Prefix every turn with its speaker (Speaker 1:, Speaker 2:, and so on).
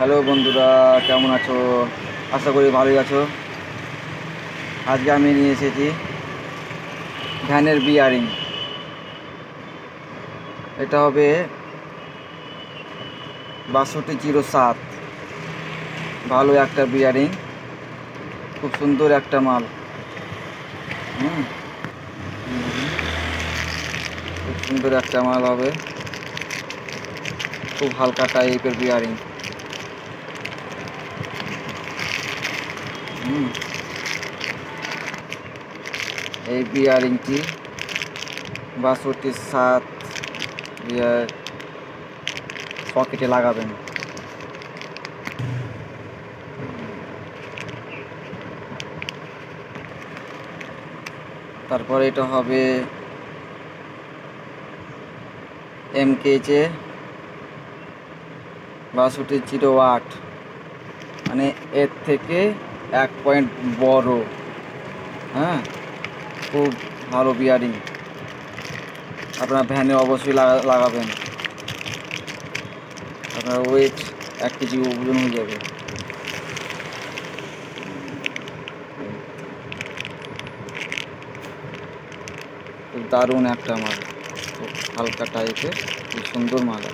Speaker 1: Hello বন্ধুরা, কেমন আছো? আশা করি ভালোই আছো। আজকে আমি নিয়ে এসেছি ভ্যানের বিয়ারিং। এটা হবে 6207। ভালো একটা বিয়ারিং, খুব সুন্দর একটা মাল। খুব সুন্দর একটা মাল হবে, খুব হালকা টাইপের বিয়ারিং। এই বিয়ারিংটি 6207 বিয়ার পকেটে লাগাবেন। তারপরে এটা হবে MKJ 6208, মানে এর থেকে 1 পয়েন্ট বড়। খুব ভালো বিয়ারিং, আপনার ভ্যানে অবশ্যই লাগাবেন। আপনার ওয়েট 1 কেজি ওজন হয়ে যাবে। খুব দারুণ একটা মাল, খুব হালকা টাইপের, খুব সুন্দর মাল।